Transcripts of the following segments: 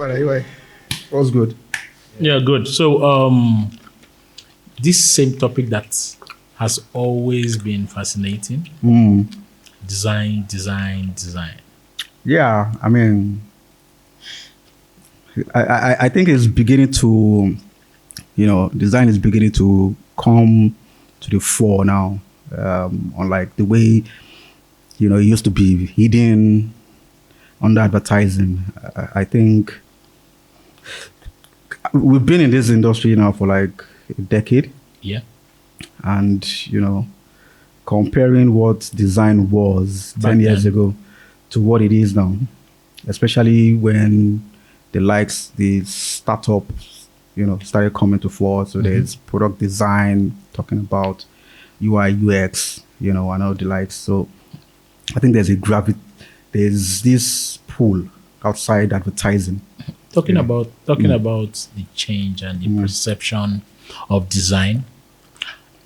Anyway, was good. Yeah, good. So, this same topic that has always been fascinating. Design. Yeah, I mean, I think it's beginning to, design is beginning to come to the fore now. Unlike the way, it used to be hidden under advertising. I think we've been in this industry now for like a decade. Yeah. And, comparing what design was 10 years ago to what it is now, especially when the startups, started coming to fore. So there's product design, talking about UI, UX, and all the likes. So I think there's this pull outside advertising. Talking about the change and the perception of design,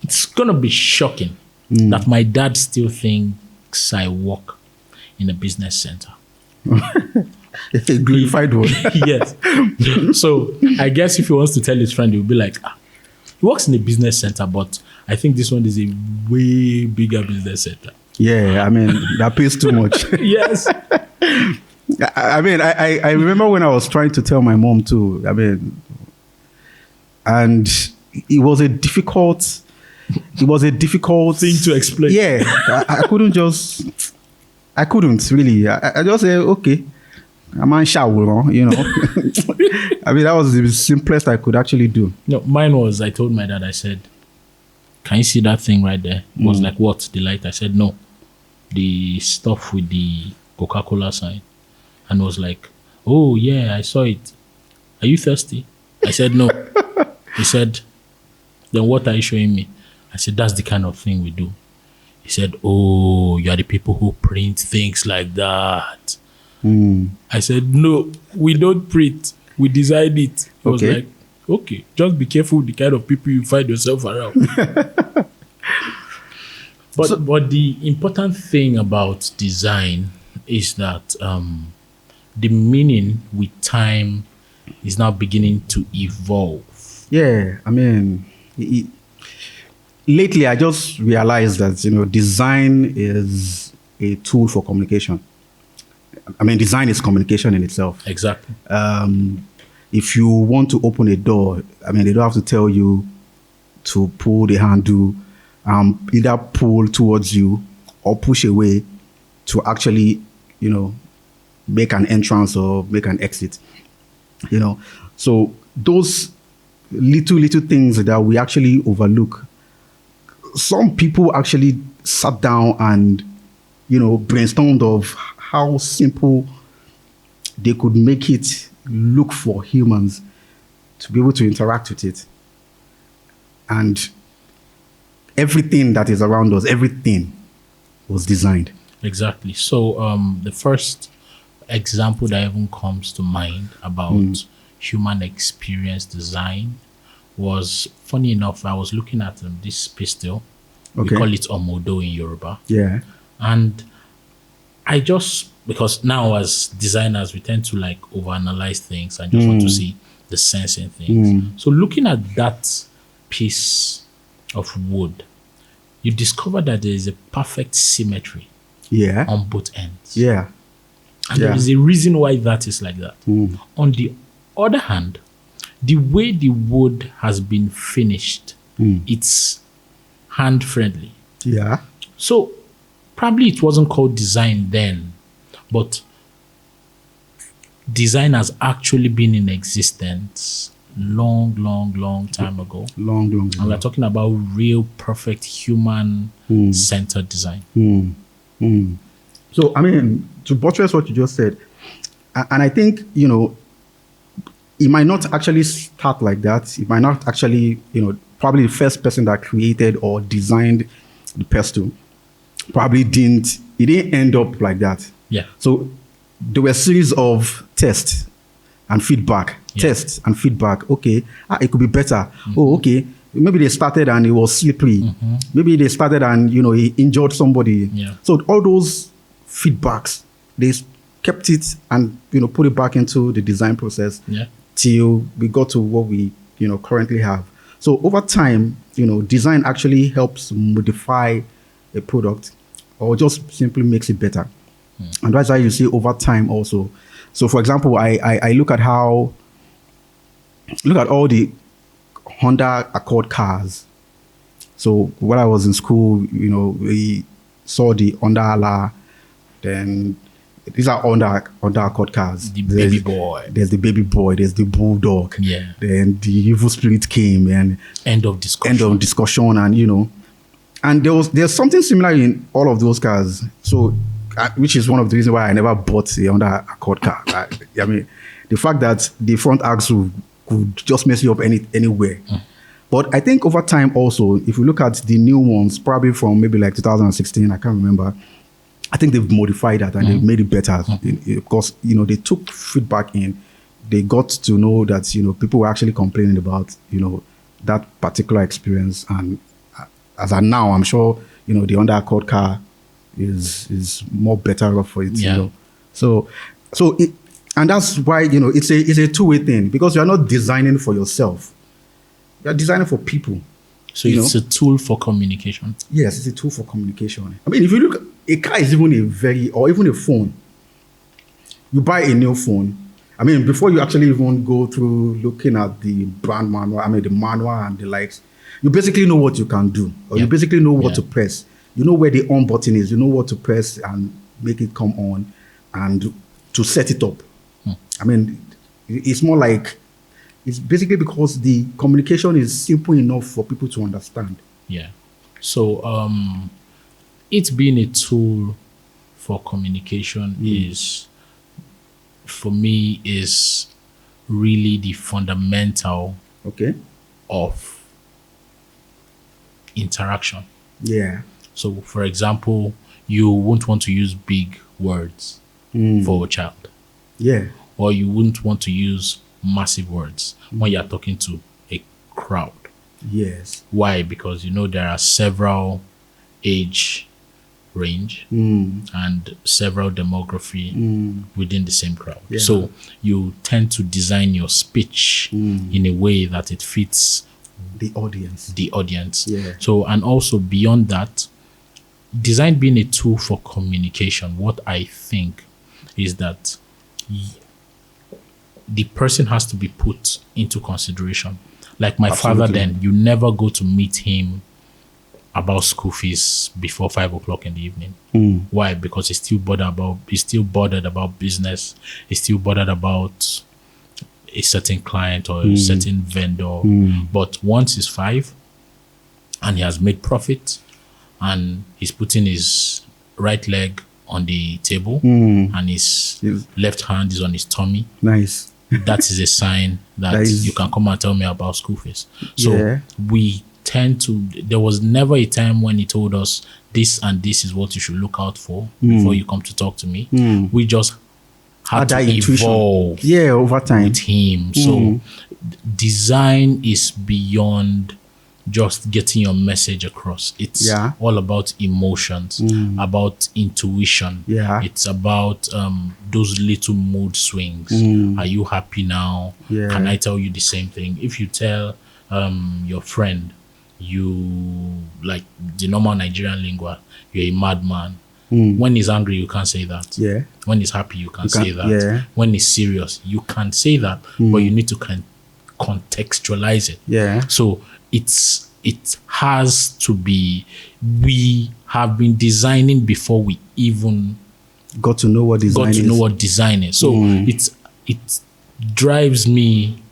it's gonna be shocking that my dad still thinks I work in a business center. A glorified one. Yes. So I guess if he wants to tell his friend, he'll be like, he works in a business center, but I think this one is a way bigger business center. Yeah, I mean, that pays too much. Yes. I mean, I remember when I was trying to tell my mom too. I mean, and it was a difficult thing to explain. Yeah, I couldn't really. I just say, okay, I'm on shower, I mean, that was the simplest I could actually do. No, mine was, I told my dad, I said, can you see that thing right there? It was like, what? The light? I said, no. The stuff with the Coca-Cola sign. And was like, oh, yeah, I saw it. Are you thirsty? I said, no. He said, then what are you showing me? I said, that's the kind of thing we do. He said, oh, you are the people who print things like that. I said, no, we don't print. We design it. He was like, okay, just be careful the kind of people you find yourself around. But the important thing about design is that the meaning with time is now beginning to evolve. Yeah, I mean, lately I just realized that, design is a tool for communication. I mean, design is communication in itself. Exactly. If you want to open a door, I mean, they don't have to tell you to pull the handle, either pull towards you or push away to actually, make an entrance or make an exit. So those little things that we actually overlook. Some people actually sat down and, brainstormed of how simple they could make it look for humans to be able to interact with it. And everything that is around us, everything was designed. Exactly. So the first example that even comes to mind about human experience design was, funny enough, I was looking at this pistol. We call it Omodo in Yoruba. Yeah. And I just, because now as designers, we tend to like overanalyze things and just want to see the sense in things. So looking at that piece of wood, you discover that there is a perfect symmetry on both ends. Yeah. And there is a reason why that is like that. On the other hand, the way the wood has been finished, it's hand-friendly. Yeah. So probably it wasn't called design then, but design has actually been in existence long time ago. Long ago. And we're talking about real, perfect, human-centered design. So, I mean, to buttress what you just said, and I think, it might not actually start like that. It might not actually, probably the first person that created or designed the pestle probably didn't end up like that. Yeah. So there were a series of tests and feedback. Okay, it could be better. Oh, okay, maybe they started and it was slippery. Maybe they started and he injured somebody. Yeah. So all those feedbacks, they kept it and put it back into the design process. Yeah. Till we got to what we currently have. So over time, design actually helps modify a product or just simply makes it better. And that's why you see over time also. So for example, I look at all the Honda Accord cars. So when I was in school, we saw the Honda Ala, then these are Honda Accord cars. The baby boy. There's the baby boy, there's the bulldog. Yeah. Then the evil spirit came and End of discussion. And and there's something similar in all of those cars. So which is one of the reasons why I never bought the Honda Accord car. I mean, the fact that the front axle could just mess you up anywhere. But I think over time also, if you look at the new ones, probably from maybe like 2016, I can't remember, I think they've modified that and they've made it better. Because, they took feedback in. They got to know that, people were actually complaining about, that particular experience. And as of now, I'm sure, the Honda Accord car is more better off for it. Yeah. And that's why, it's a two-way thing, because you're not designing for yourself. You're designing for people. So it's a tool for communication. Yes, it's a tool for communication. I mean, if you look, a car is even even a phone. You buy a new phone. I mean, before you actually even go through looking at the brand manual, the manual and the likes, you basically know what you can do, or you basically know what to press. You know where the on button is. You know what to press and make it come on, and to set it up. I mean, it's more like, it's basically because the communication is simple enough for people to understand. Yeah. So it being a tool for communication is, for me, is really the fundamental of interaction. Yeah. So, for example, you won't want to use big words for a child. Yeah. Or you wouldn't want to use massive words when you're talking to a crowd. Yes. Why? Because there are several age range and several demography within the same crowd. Yeah. So you tend to design your speech in a way that it fits the audience. Yeah. So, and also beyond that, design being a tool for communication, what I think is that the person has to be put into consideration. Like my father then, you never go to meet him about school fees before 5 o'clock in the evening. Why? Because he's still bothered about business. He's still bothered about a certain client or a certain vendor. But once he's 5 and he has made profit and he's putting his right leg on the table and his left hand is on his tummy. Nice. That is a sign that you can come and tell me about school fees. So we tend to, there was never a time when he told us this and this is what you should look out for before you come to talk to me. We just had to evolve over time with him. So design is beyond just getting your message across. It's all about emotions, about intuition. It's about those little mood swings. Are you happy now? Can I tell you the same thing? If you tell your friend, you, like the normal Nigerian lingua, you're a madman. When he's angry, you can't say that. When he's happy, you can't say that. When he's serious, you can say that, but you need to contextualize it. So it has to be, we have been designing before we even got to know what design is. So it drives me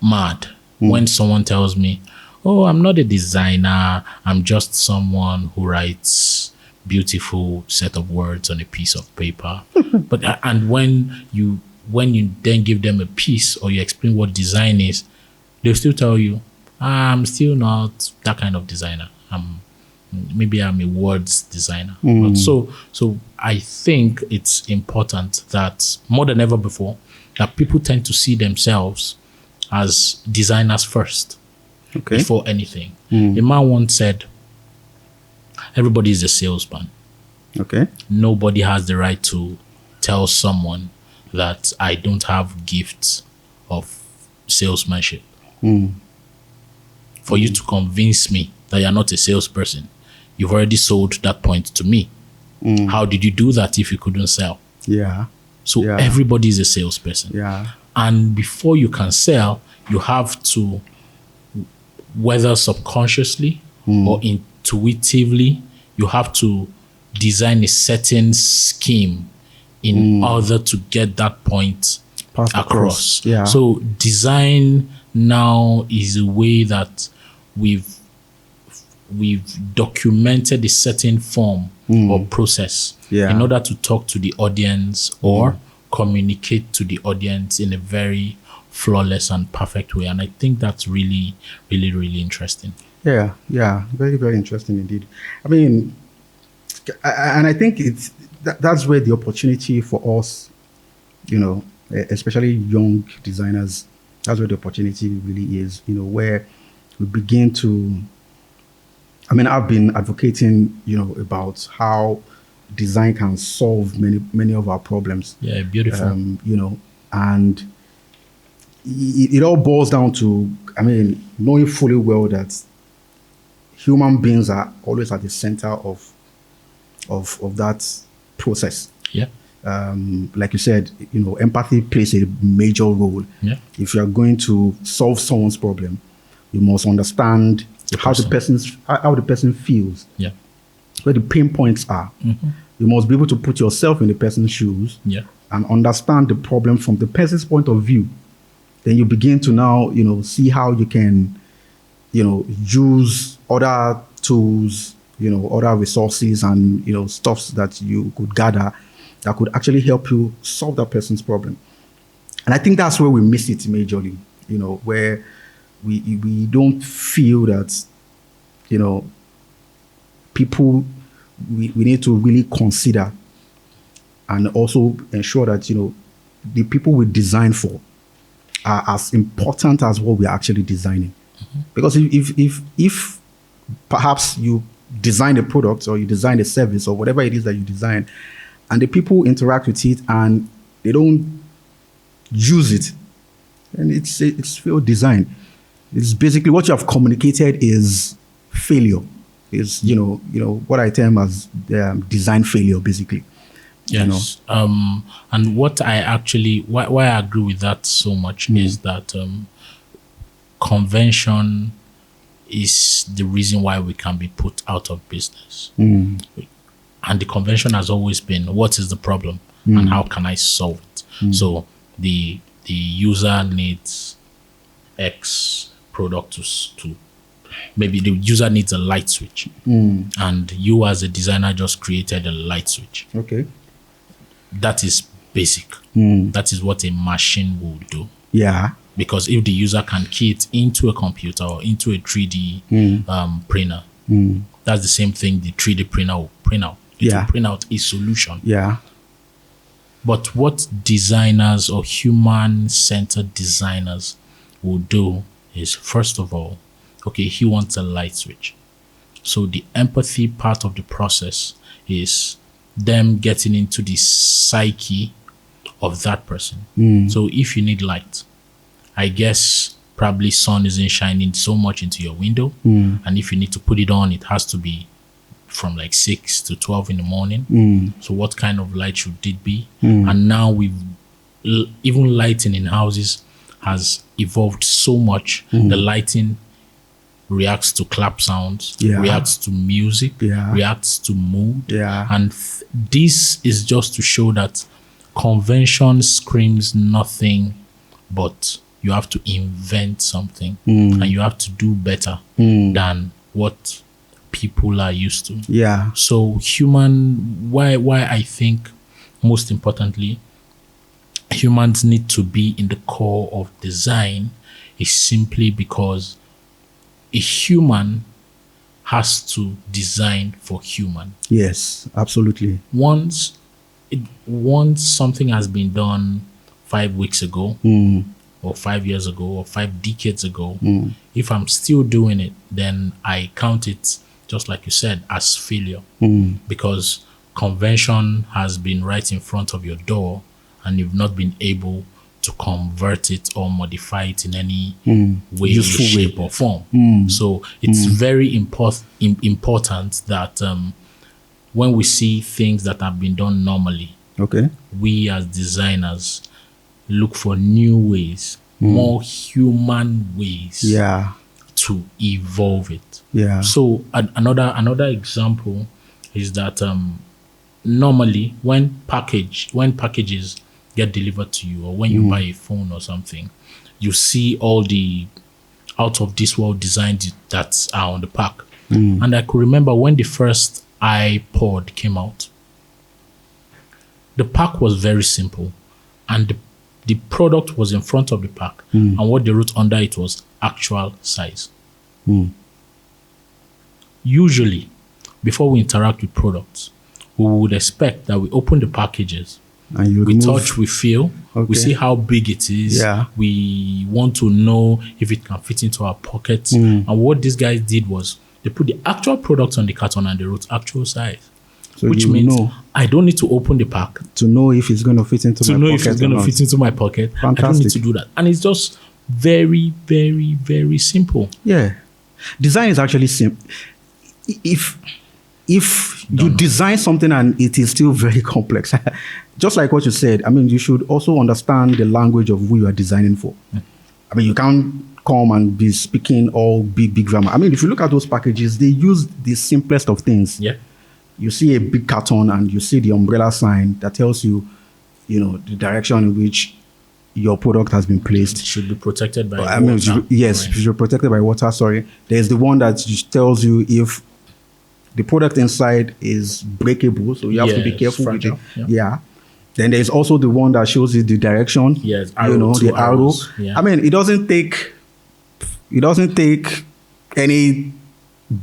mad when someone tells me, oh, I'm not a designer, I'm just someone who writes beautiful set of words on a piece of paper. But and when you then give them a piece or you explain what design is, they'll still tell you, I'm still not that kind of designer. Maybe I'm a words designer. But so I think it's important that more than ever before, that people tend to see themselves as designers first. Okay. before anything. A man once said, everybody is a salesman. Okay. Nobody has the right to tell someone that I don't have gifts of salesmanship. For you to convince me that you're not a salesperson, you've already sold that point to me. How did you do that if you couldn't sell? Yeah. So Yeah. everybody is a salesperson. Yeah. And before you can sell, you have to, whether subconsciously or intuitively, you have to design a certain scheme in order to get that point Pass across. Yeah. So design now is a way that we've documented a certain form or process Yeah. in order to talk to the audience or communicate to the audience in a very flawless and perfect way. And I think that's really, really, really interesting. Yeah. Yeah. Very, very interesting indeed. I mean, and I think that's where the opportunity for us, especially young designers, that's where the opportunity really is, where we begin to, I've been advocating, about how design can solve many of our problems. Yeah, beautiful. And it all boils down to, knowing fully well that human beings are always at the center of that process. Yeah. Like you said, empathy plays a major role. Yeah. If you are going to solve someone's problem, you must understand how the person feels, Yeah. where the pain points are. You must be able to put yourself in the person's shoes Yeah. and understand the problem from the person's point of view. Then you begin to now, see how you can, use other tools, other resources and, stuffs that you could gather that could actually help you solve that person's problem. And I think that's where we miss it majorly, where we don't feel that, people, we need to really consider and also ensure that, the people we design for are as important as what we're actually designing. Because if perhaps you design a product or you design a service or whatever it is that you design, and the people interact with it and they don't use it, and it's failed design. It's basically what you have communicated is failure. Is what I term as design failure, basically. Yes. And what I actually why I agree with that so much is that convention is the reason why we can be put out of business. And the convention has always been, what is the problem and how can I solve it? So the user needs X product to maybe the user needs a light switch, and you as a designer just created a light switch. Okay. That is basic. That is what a machine will do. Yeah. Because if the user can key it into a computer or into a 3D printer, that's the same thing the 3D printer will print out. It will print out a solution. Yeah. But what designers or human-centered designers will do is, first of all, okay, he wants a light switch. So the empathy part of the process is them getting into the psyche of that person. So if you need light, I guess probably sun isn't shining so much into your window. And if you need to put it on, it has to be from like 6 to 12 in the morning. So what kind of light should it be? And now even lighting in houses has evolved so much. The lighting reacts to clap sounds, reacts to music, reacts to mood. And this is just to show that convention screams nothing but you have to invent something and you have to do better than what people are used to. Yeah. So why I think most importantly humans need to be in the core of design is simply because a human has to design for human. Yes, absolutely. Once something has been done 5 weeks ago, or 5 years ago or 5 decades ago, if I'm still doing it, then I count it, just like you said, as failure. Because convention has been right in front of your door and you've not been able to convert it or modify it in any way, Useful shape, way. or form. So it's very important that when we see things that have been done normally, Okay. we as designers look for new ways, more human ways Yeah. to evolve it. Yeah. So another example is that normally when packages get delivered to you, or when you buy a phone or something, you see all the out of this world designs that are on the pack. And I could remember when the first iPod came out, the pack was very simple, and the product was in front of the pack, and what they wrote under it was actual size. Usually, before we interact with products, we would expect that we open the packages, And you we remove. touch, we feel, we Okay. see how big it is. Yeah. We want to know if it can fit into our pockets. And what these guys did was they put the actual product on the carton and they wrote actual size, So which you means know I don't need to open the pack to know if it's going to fit into to my know pocket if it's or going to not. fit into my pocket. I don't need Fantastic. to do that. And it's just very, very, very simple. Yeah. Design is actually simple. If you design something and it is still very complex, just like what you said, I mean, you should also understand the language of who you are designing for. I mean, you can't come and be speaking all big grammar. I mean, if you look at those packages, they use the simplest of things. Yeah. You see a big carton and you see the umbrella sign that tells you, the direction in which your product has been It placed. should be protected by I mean, water. yes, Right. you're protected by water. Sorry. There's the one that just tells you if the product inside is breakable, so you have to be Yes, careful with it. fragile, Yeah. Then there's also the one that shows you the direction. Yes, the two arrow. arrows, yeah. I mean, it doesn't take any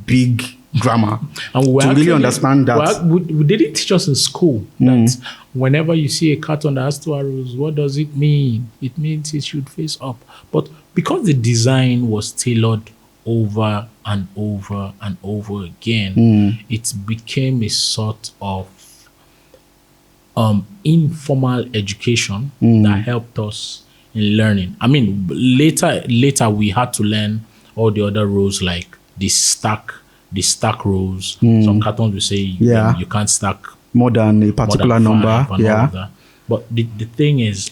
big grammar And we to actually really understand that. well, we didn't teach us in school that whenever you see a carton that has 2 arrows, what does it mean? It means it should face up. But because the design was tailored over and over and over again, it became a sort of informal education that helped us in learning. I mean, later we had to learn all the other rows, like the stack rows. Some cartons will say Yeah. you can't stack More than a more particular than 5 number. and all Yeah. of that. But the thing is,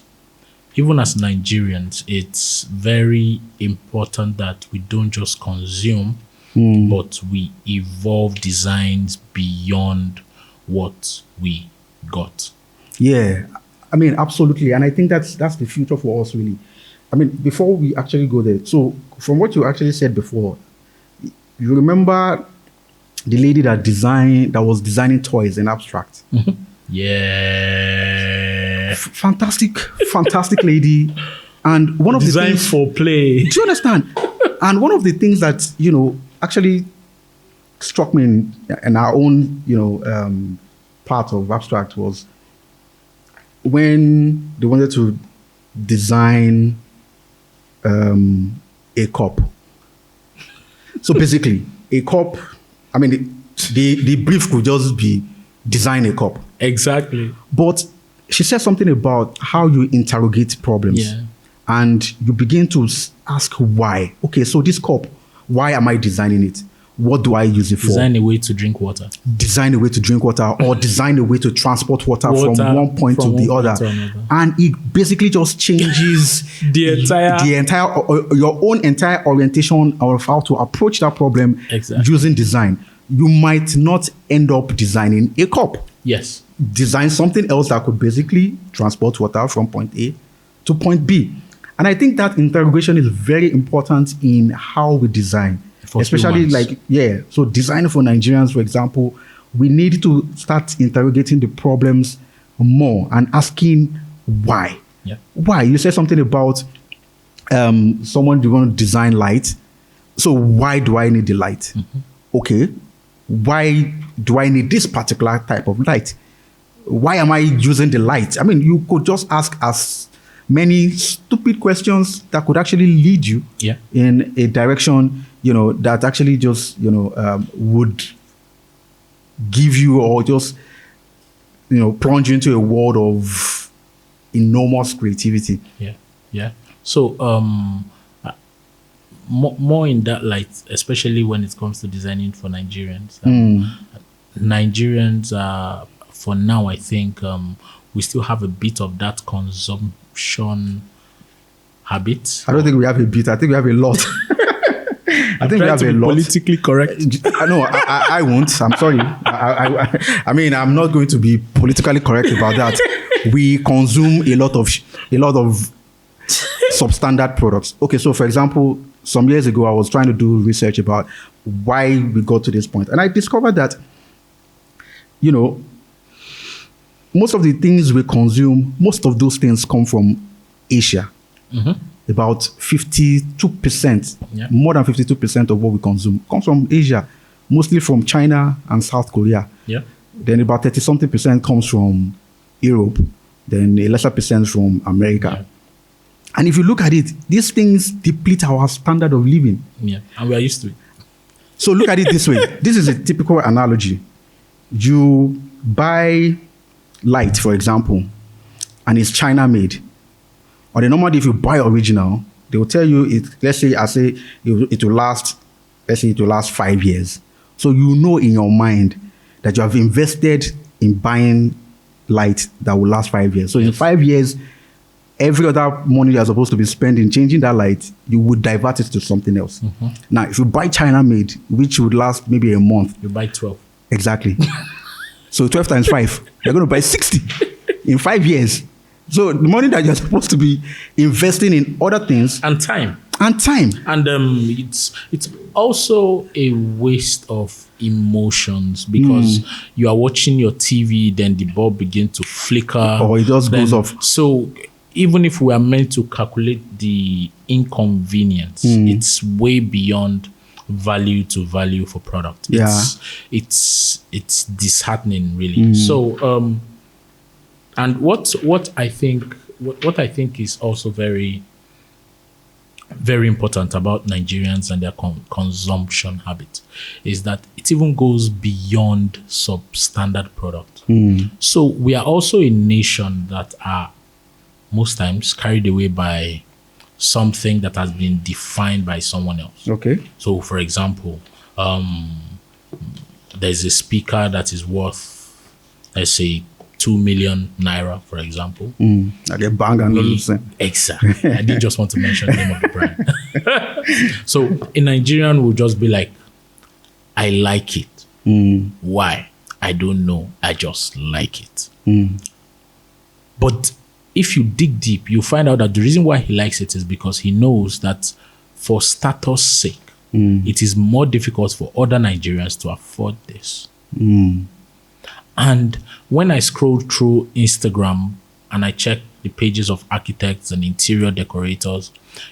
even as Nigerians, it's very important that we don't just consume, but we evolve designs beyond what we got. Yeah, I mean, absolutely. And I think that's the future for us, really. I mean, before we actually go there, so from what you actually said before, you remember the lady that was designing toys in abstract? Yeah. Fantastic lady. And one of the Design things, for play. do you understand? And one of the things that, actually struck me in our own, part of abstract was when they wanted to design a cup. So basically, a cup, I mean, the brief could just be design a cup. Exactly. But she said something about how you interrogate problems. Yeah. And you begin to ask why. Okay, so this cup, why am I designing it? What do I use it for? Design a way to drink water. Design a way to drink water or design a way to transport water from one point to the other. And it basically just changes The entire your own entire orientation of how to approach that problem Exactly. using design. You might not end up designing a cup. Yes. Design something else that could basically transport water from point A to point B. And I think that interrogation is very important in how we design. For Especially humans. so design for Nigerians, for example, we need to start interrogating the problems more and asking why. Yeah. Why? You said something about someone you want to design light. So why do I need the light? Okay. Why do I need this particular type of light? Why am I using the light? I mean, you could just ask as many stupid questions that could actually lead you Yeah. in a direction, that actually just, would give you, or just, plunge you into a world of enormous creativity. Yeah, yeah. So, more in that light, especially when it comes to designing for Nigerians. Nigerians are, for now, I think we still have a bit of that consumption habit. I don't think we have a bit. I think we have a lot. I think we have a lot. Politically correct. I know. I won't. I'm sorry. I mean, I'm not going to be politically correct about that. We consume a lot of substandard products. Okay, so for example, some years ago, I was trying to do research about why we got to this point, and I discovered that, most of the things we consume, most of those things come from Asia. About 52%, more than 52% of what we consume comes from Asia, mostly from China and South Korea. Yeah. Then about 30-something% comes from Europe, then a lesser percent from America. Yeah. And if you look at it, these things deplete our standard of living. Yeah, and we are used to it. So look at it this way. This is a typical analogy. You buy light, for example, and it's China made. Or the normally, if you buy original, they will tell you it. Let's say it will last. Let's say it will last 5 years. So in your mind that you have invested in buying light that will last 5 years. So in 5 years, every other money you're supposed to be spending changing that light, you would divert it to something else. Now, if you buy China made, which would last maybe a month, You buy 12. exactly. So 12 times 5, you're going to buy 60 in 5 years. So the money that you're supposed to be investing in other things And time. and time. And it's also a waste of emotions, because you are watching your TV, then the bulb begins to flicker. Or it just goes then- off. So even if we are meant to calculate the inconvenience, it's way beyond value to value for product. Yeah. It's disheartening, really. So and what I think is also very, very important about Nigerians and their consumption habits is that it even goes beyond substandard product. So we are also a nation that are most times carried away by something that has been defined by someone else. Okay. So, for example, there's a speaker that is worth, let's say, 2 million naira, for example. I get bang and losing. Exactly. I didn't just want to mention the name of the brand. So, in Nigerian, we'll just be like, I like it. Why? I don't know. I just like it. But if you dig deep, you find out that the reason why he likes it is because he knows that for status sake, it is more difficult for other Nigerians to afford this. And when I scroll through Instagram and I check the pages of architects and interior decorators,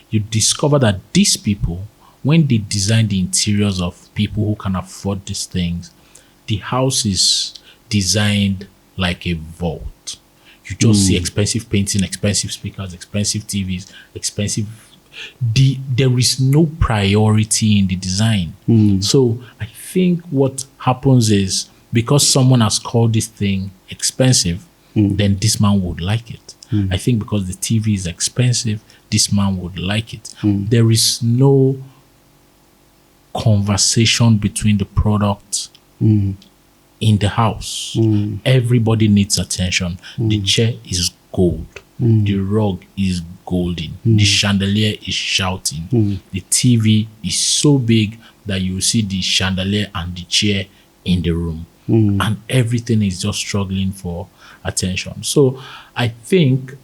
you discover that these people, when they design the interiors of people who can afford these things, the house is designed like a vault. You just see expensive painting, expensive speakers, expensive TVs, there is no priority in the design. So I think what happens is, because someone has called this thing expensive, then this man would like it. I think because the TV is expensive, this man would like it. There is no conversation between the product in the house. Everybody needs attention. The chair is gold. The rug is golden. The chandelier is shouting. The TV is so big that you see the chandelier and the chair in the room. And everything is just struggling for attention. So I think,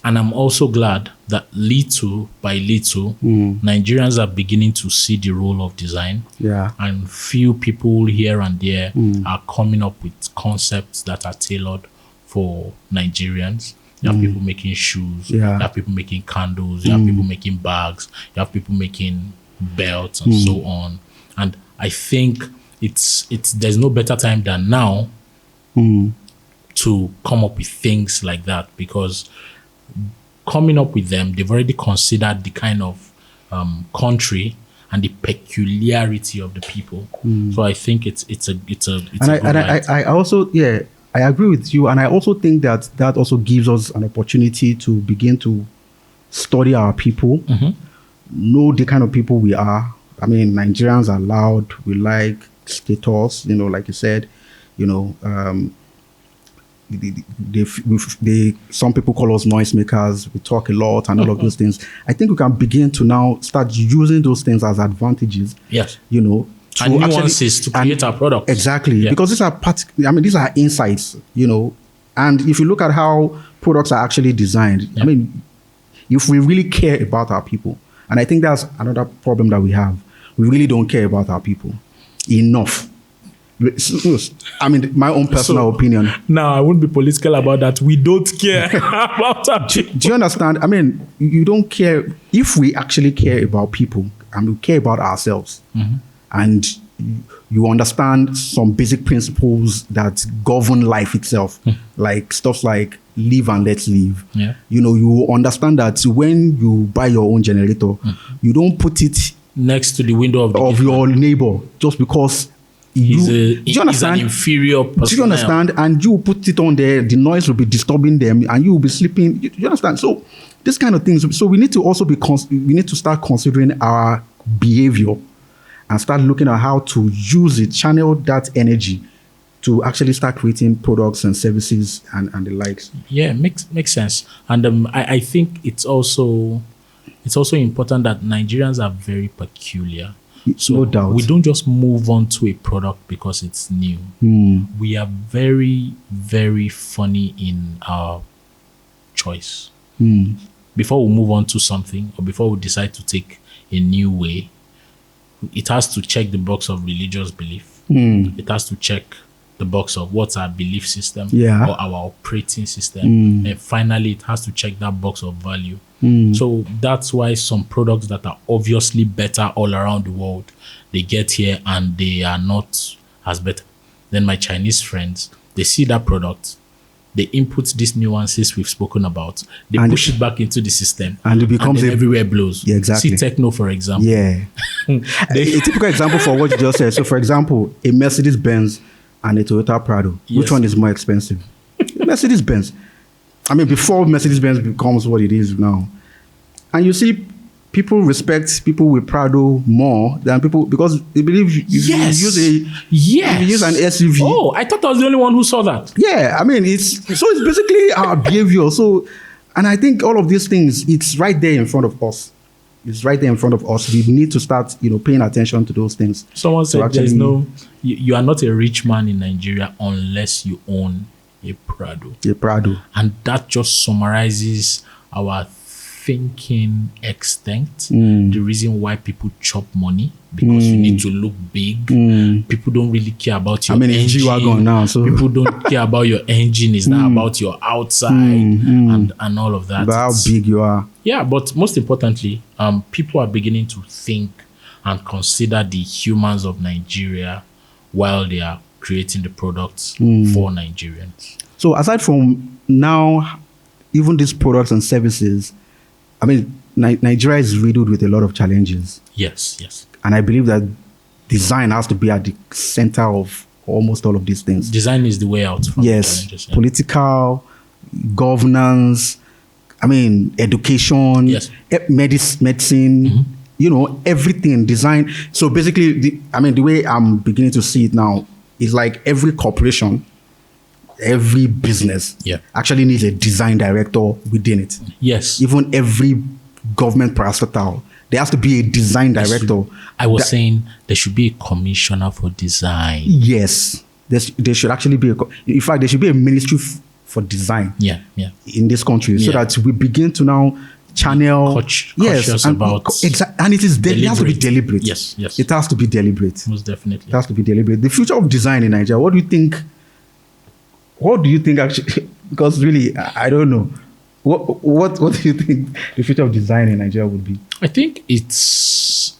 and I'm also glad that little by little, Nigerians are beginning to see the role of design. Yeah. And few people here and there are coming up with concepts that are tailored for Nigerians. You have people making shoes. Yeah. You have people making candles. You have people making bags. You have people making belts and so on. And I think there's no better time than now to come up with things like that, because coming up with them, they've already considered the kind of country and the peculiarity of the people. So I think it's a I also I agree with you, and I also think that also gives us an opportunity to begin to study our people, know the kind of people we are. I mean, Nigerians are loud. We like status, like you said, some people call us noisemakers. We talk a lot and all of those things. I think we can begin to now start using those things as advantages. Yes. To and nuances to create our product. Exactly. Yeah. Because these are insights, and if you look at how products are actually designed, I mean, if we really care about our people, and I think that's another problem that we have, we really don't care about our people enough. I mean, my own personal opinion. Now, I wouldn't be political about that. We don't care about our people. Do you understand? I mean, you don't care. If we actually care about people and we care about ourselves, and you understand some basic principles that govern life itself, like stuff like live and let live. Yeah. You understand that when you buy your own generator, you don't put it next to the window of your neighbor just because he's an inferior person. Do you understand? And you put it on there, the noise will be disturbing them, and you will be sleeping. You understand? So this kind of things. So we need to also we need to start considering our behavior and start looking at how to use it, channel that energy to actually start creating products and services and the likes. Yeah, makes sense. And I think it's also important that Nigerians are very peculiar. So no doubt. We don't just move on to a product because it's new. We are very, very funny in our choice. Before we move on to something, or before we decide to take a new way, it has to check the box of religious belief. It has to check the box of what's our belief system or our operating system. And finally, it has to check that box of value. So that's why some products that are obviously better all around the world, they get here and they are not as better. Then my Chinese friends, they see that product, they input these nuances we've spoken about, they push it back into the system, and it becomes everywhere blows. Yeah, exactly. See techno, for example. Yeah. A typical example for what you just said. So, for example, a Mercedes-Benz and a Toyota Prado. Yes. Which one is more expensive? Mercedes-Benz. I mean, before Mercedes-Benz becomes what it is now. And you see, people respect people with Prado more than people, because they believe if you use an SUV. Oh, I thought I was the only one who saw that. Yeah, I mean, it's basically our behavior. So, and I think all of these things, it's right there in front of us. It's right there in front of us. We need to start, paying attention to those things. Someone said you are not a rich man in Nigeria unless you own a Prado. A Prado. And that just summarizes our thinking extent, the reason why people chop money, because you need to look big. People don't really care about your engine. G-Wagon now, so. People don't care about your engine. It's not about your outside and all of that. But how big you are. Yeah, but most importantly, people are beginning to think and consider the humans of Nigeria while they are creating the products for Nigerians. So aside from now, even these products and services, I mean, Nigeria is riddled with a lot of challenges. Yes. And I believe that design has to be at the center of almost all of these things. Design is the way out from challenges. Yeah. Political, governance, I mean, education, medicine, everything, design. So basically, the way I'm beginning to see it now is like every corporation, every business actually needs a design director within it. Yes. Even every government parastatal, there has to be a design director. I was saying there should be a commissioner for design. Yes. There should actually be in fact, there should be a ministry for design in this country so that we begin to now channel cautious about and it has to be deliberate. Yes. It has to be deliberate. Most definitely. It has to be deliberate. The future of design in Nigeria, what do you think actually? Because really, I don't know. What do you think the future of design in Nigeria would be? I think it's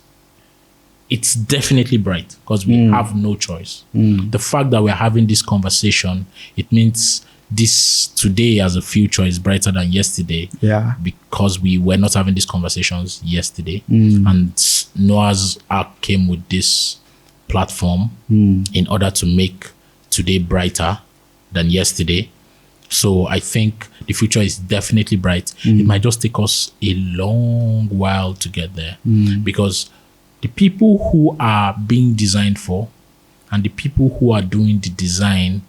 definitely bright because we have no choice. The fact that we're having this conversation, it means this today as a future is brighter than yesterday. Yeah. Because we were not having these conversations yesterday. And Noah's Ark came with this platform in order to make today brighter than yesterday. So I think the future is definitely bright. It might just take us a long while to get there, because the people who are being designed for and the people who are doing the design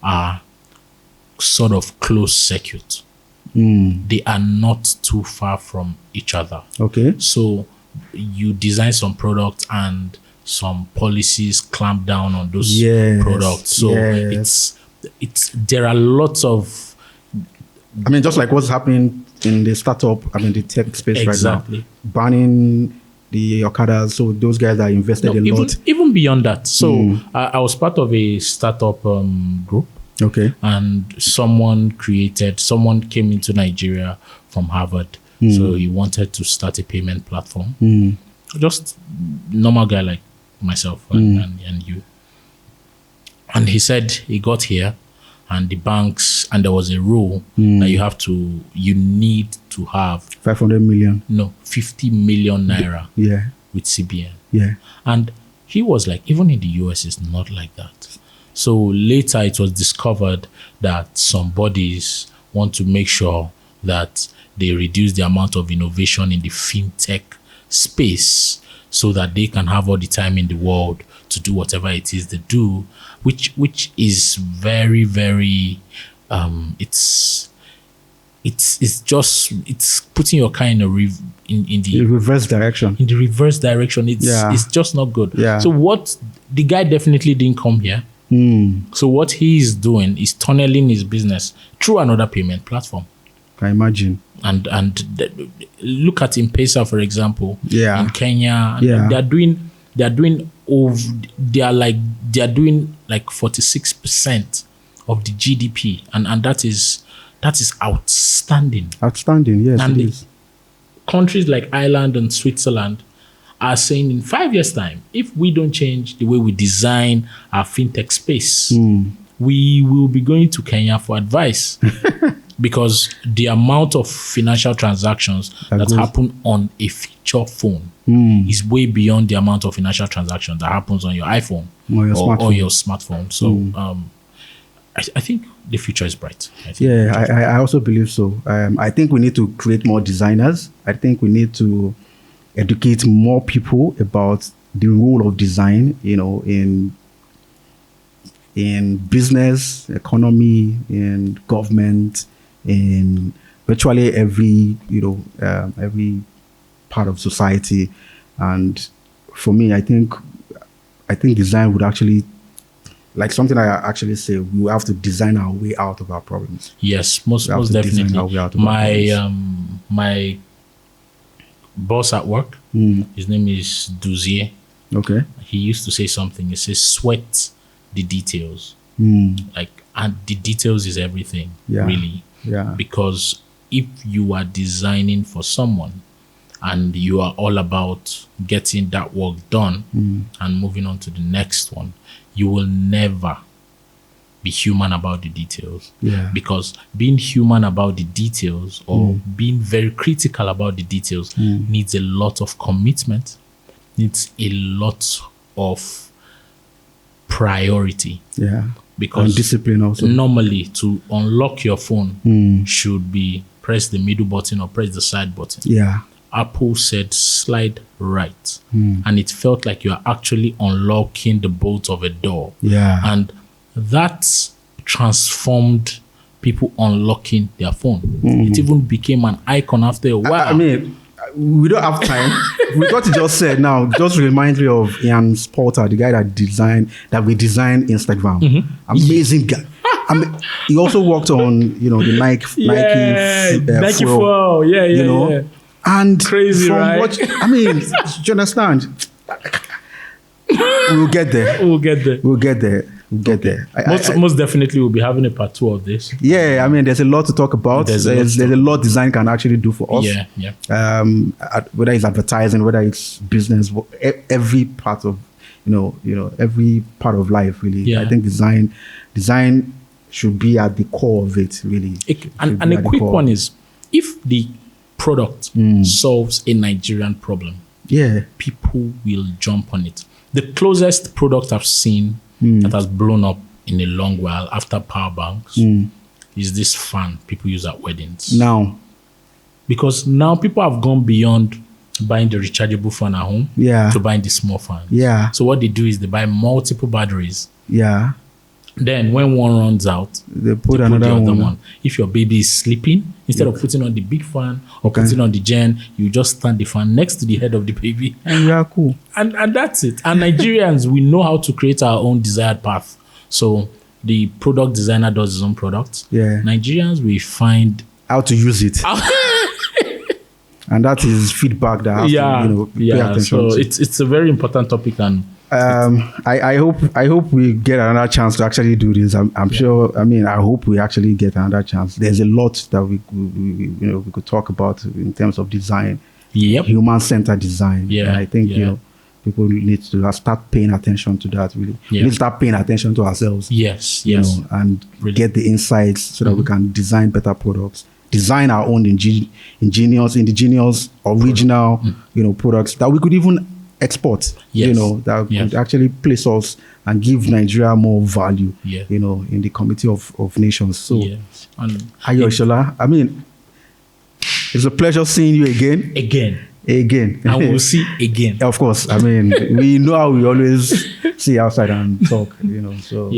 are sort of closed circuit. They are not too far from each other. Okay. So you design some products and some policies clamp down on those products. So it's there are lots of, I mean, just like what's happening in the startup, I mean, the tech space right now, banning the Okadas. So those guys are invested a lot. Even beyond that. So I was part of a startup group. Okay. And someone came into Nigeria from Harvard. So he wanted to start a payment platform. Just normal guy like myself and you. And he said he got here and the banks, and there was a rule that you need to have 500 million. No, 50 million naira with CBN. Yeah. And he was like, even in the US, it's not like that. So later it was discovered that some bodies want to make sure that they reduce the amount of innovation in the fintech space so that they can have all the time in the world to do whatever it is they do, which is very, very, it's putting your car in the reverse direction. In the reverse direction, it's just not good. Yeah. So what the guy definitely didn't come here. So what he is doing is tunneling his business through another payment platform. I imagine. And look at M-Pesa, for example. Yeah. In Kenya, they are doing like 46% of the GDP, and that is outstanding. Outstanding, yes. And it is. Countries like Ireland and Switzerland are saying in 5 years' time, if we don't change the way we design our fintech space, we will be going to Kenya for advice. Because the amount of financial transactions that happen on a feature phone is way beyond the amount of financial transactions that happens on your iPhone or your smartphone. So I think the future is bright. I also believe so. I think we need to create more designers. I think we need to educate more people about the role of design, in business, economy, in government, in virtually every every part of society. And for me, I think design would actually, like something I actually say, we have to design our way out of our problems. Yes, most definitely. My boss at work, his name is Duzier. Okay. He used to say something. He says, "Sweat the details." And the details is everything, really. Yeah. Because if you are designing for someone and you are all about getting that work done and moving on to the next one, you will never be human about the details. Yeah. Because being human about the details or being very critical about the details needs a lot of commitment, needs a lot of priority. Yeah. Because and discipline also. Normally, to unlock your phone should be press the middle button or press the side button. Yeah. Apple said slide right. And it felt like you are actually unlocking the bolt of a door. Yeah. And that transformed people unlocking their phone. It even became an icon after a while. I mean, we don't have time. With what you just said now, just remind me of Ian Porter, the guy that we designed Instagram. Amazing guy. I mean, he also worked on, the Nike Nike Flow. Yeah. And crazy, right? Do you understand? We'll get there. Most definitely, we'll be having a part 2 of this. Yeah, there's a lot to talk about. There's a lot design can actually do for us. Yeah. Whether it's advertising, whether it's business, every part of, every part of life really. Yeah. I think design should be at the core of it, really. And a quick one is, if the product solves a Nigerian problem, people will jump on it. The closest product I've seen that has blown up in a long while after power banks is this fan people use at weddings. Now, because now people have gone beyond buying the rechargeable fan at home to buying the small fan. So what they do is they buy multiple batteries. Then when one runs out, they put another the other one. If your baby is sleeping, instead of putting on the big fan or putting on the gen, you just stand the fan next to the head of the baby. And you are cool. And that's it. And Nigerians, we know how to create our own desired path. So the product designer does his own product. Nigerians, we find how to use it. And that is feedback that has to, pay attention so to. It's a very important topic, and I hope we get another chance to actually do this. I'm sure. I mean, I hope we actually get another chance. There's a lot that we could talk about in terms of design, human-centered design. And I think people need to start paying attention to that. Really, we need to start paying attention to ourselves. And really get the insights so that we can design better products. Design our own indigenous, original, products that we could even export. That could actually place us and give Nigeria more value. In the community of nations. So, Ayo Ishola, I mean, it's a pleasure seeing you again. And we'll see again. Of course. I mean, we know how we always see outside and talk. So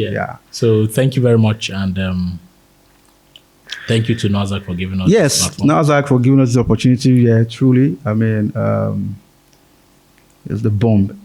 So thank you very much, and thank you to Nazak for giving us this platform. Nazak for giving us the opportunity. Truly. I mean, it's the bomb.